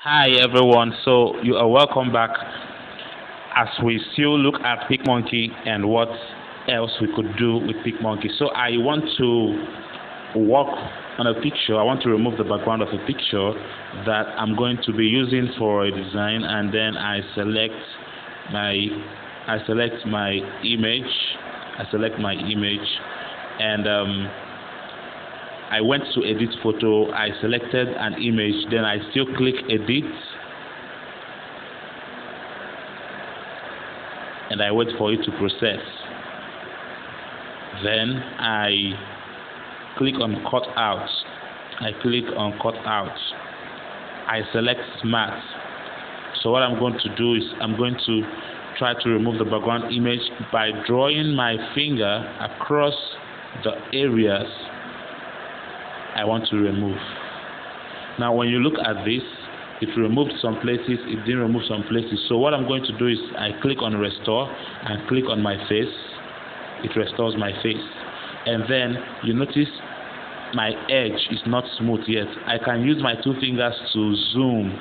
Hi everyone, so you are welcome back as we still look at PicMonkey and what else we could do with PicMonkey. So I want to work on a picture. I want to remove the background of a picture that I'm going to be using for a design, and then my I select my image. I select my image, and I went to edit photo. I selected an image, then I still click edit, and I wait for it to process. Then I click on cut out. I click on cut out. I select smart. So what I'm going to do is I'm going to try to remove the background image by drawing my finger across the areas I want to remove. Now when you look at this, it removed some places, it didn't remove some places. So what I'm going to do is I click on restore and click on my face. It restores my face. And then you notice my edge is not smooth yet. I can use my two fingers to zoom.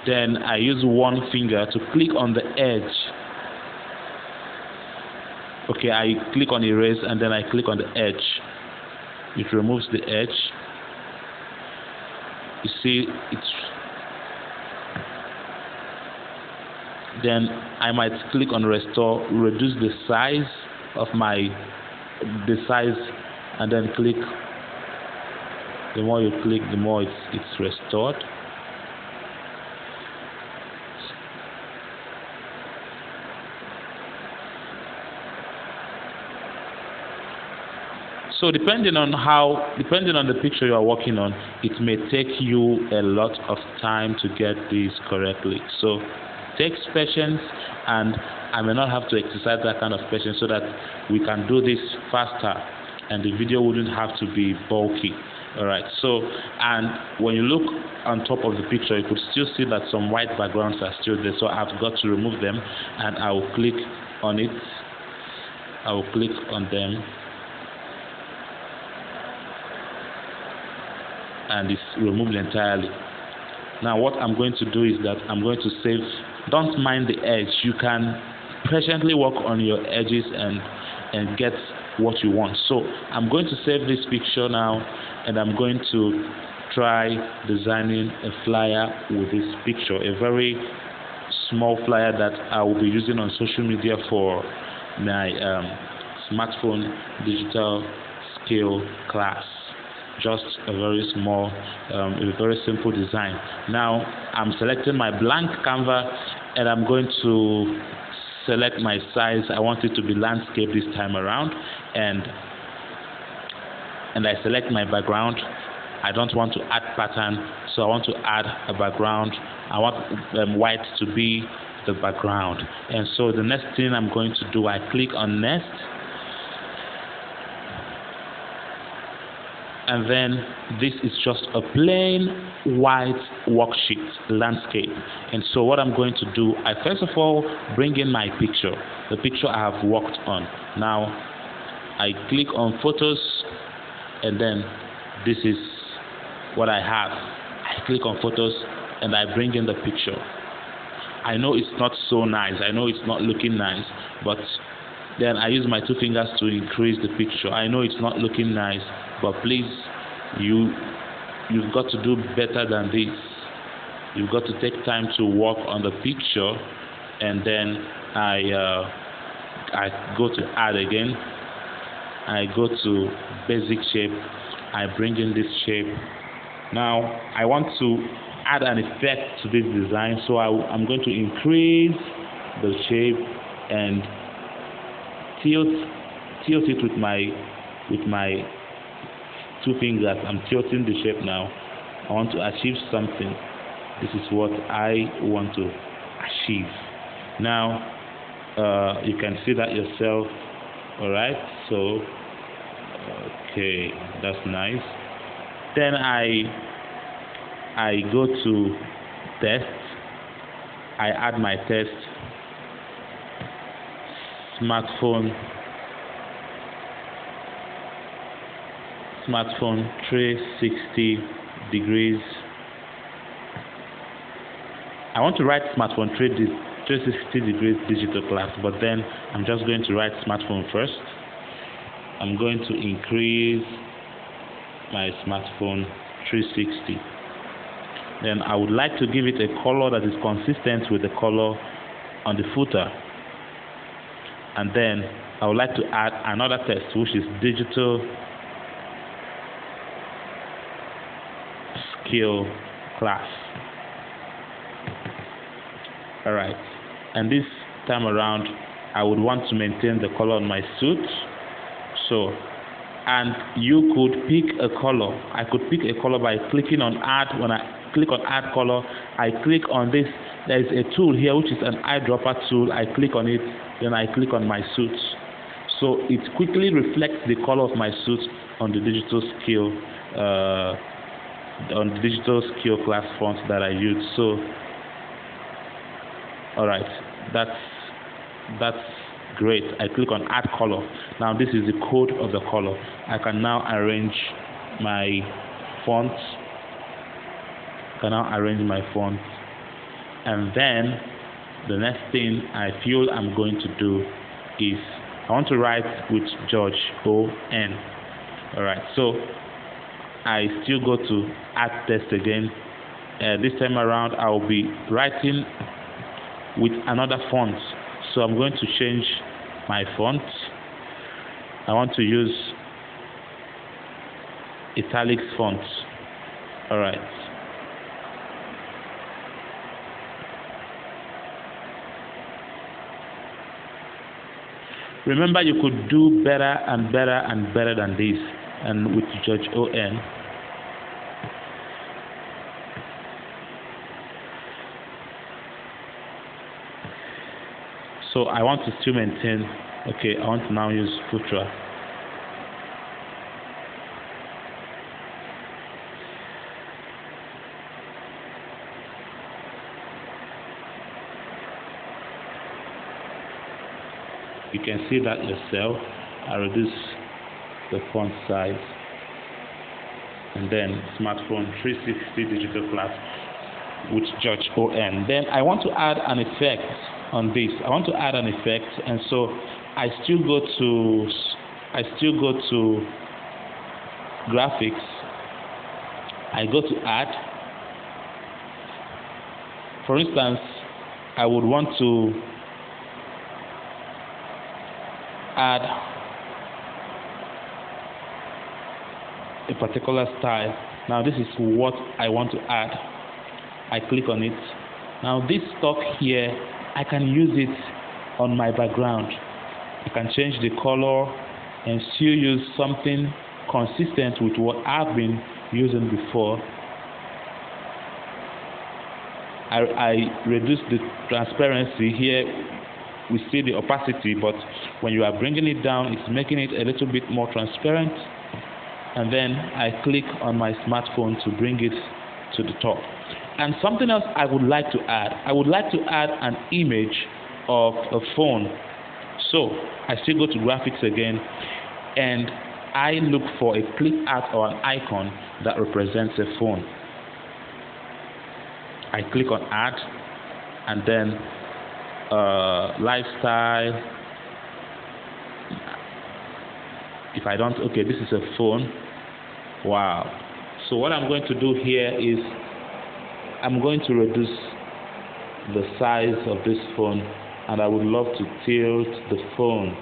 Then I use one finger to click on the edge. Okay, I click on erase and then I click on the edge. It removes the edge. You see, then I might click on restore, reduce the size, and then click. The more you click, the more it's restored. So depending on the picture you are working on, it may take you a lot of time to get this correctly. So take patience, and I may not have to exercise that kind of patience so that we can do this faster and the video wouldn't have to be bulky. Alright, so and when you look on top of the picture, you could still see that some white backgrounds are still there, so I've got to remove them, and I will click on it. I will click on them, and it's removed entirely. Now what I'm going to do is that I'm going to save. Don't mind the edge. You can patiently work on your edges and get what you want. So I'm going to save this picture now, and I'm going to try designing a flyer with this picture, a very small flyer that I will be using on social media for my smartphone digital skill class. Just a very small, a very simple design. Now I'm selecting my blank canvas, and I'm going to select my size. I want it to be landscape this time around, and I select my background. I don't want to add pattern, so I want to add a background. I want white to be the background, and so the next thing I'm going to do, I click on next. And then this is just a plain white worksheet landscape. And so what I'm going to do, I first of all bring in my picture, the picture I have worked on. Now I click on photos, and then this is what I have. I click on photos and I bring in the picture. I know it's not so nice, I know it's not looking nice, but then I use my two fingers to increase the picture. I know it's not looking nice, but please, you've got to do better than this. You've got to take time to work on the picture, and then I go to add again. I go to basic shape. I bring in this shape. Now I want to add an effect to this design, so I'm going to increase the shape and tilt it with my two fingers. I'm tilting the shape now. I want to achieve something. This is what I want to achieve. Now you can see that yourself. Alright, so okay, that's nice. Then I go to test. I add my test. Smartphone 360 degrees I want to write smartphone 360 degrees digital class, but then I'm just going to write smartphone first. I'm going to increase my smartphone 360. Then I would like to give it a color that is consistent with the color on the footer. And then I would like to add another text, which is digital skill class. Alright, and this time around I would want to maintain the color on my suit. So, and you could pick a color. I could pick a color by clicking on add. When I click on add color, I click on this. There is a tool here which is an eyedropper tool. I click on it, then I click on my suit. So it quickly reflects the color of my suit on the digital skill class font that I use. So alright, that's great. I click on add color. Now this is the code of the color. I can now arrange my font. And then the next thing I feel I'm going to do is I want to write with George O.N. Alright, so I still go to add text again. This time around I will be writing with another font. So I'm going to change my font. I want to use italics font. Alright. Remember, you could do better and better and better than this, and with George O.N. So I want to still maintain. Okay, I want to now use Futra. You can see that yourself. I reduce the font size, and then smartphone 360 digital class with George O.N. Then I want to add an effect on this. I want to add an effect, and so I still go to graphics. I go to add. For instance, I would want to add a particular style. Now this is what I want to add. I click on it. Now this stock here, I can use it on my background. I can change the color and still use something consistent with what I've been using before. I reduce the transparency here. We see the opacity, but when you are bringing it down, it's making it a little bit more transparent. And then I click on my smartphone to bring it to the top. And something else I would like to add. I would like to add an image of a phone. So I still go to graphics again, and I look for a clip art or an icon that represents a phone. I click on add, and then lifestyle. If I don't, okay, this is a phone. Wow. So what I'm going to do here is I'm going to reduce the size of this phone, and I would love to tilt the phone.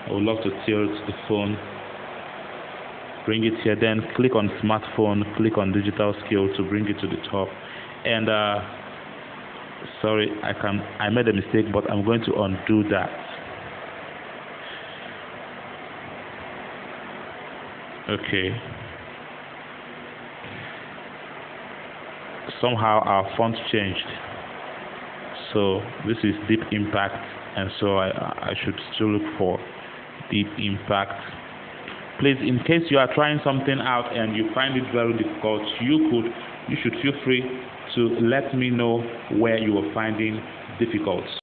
I would love to tilt the phone. Bring it here, then click on smartphone, click on digital skill to bring it to the top. And sorry, I made a mistake, but I'm going to undo that. Okay. Somehow our font changed. So this is deep impact, and so I should still look for deep impact. Please, in case you are trying something out and you find it very difficult, you should feel free to let me know where you are finding difficult.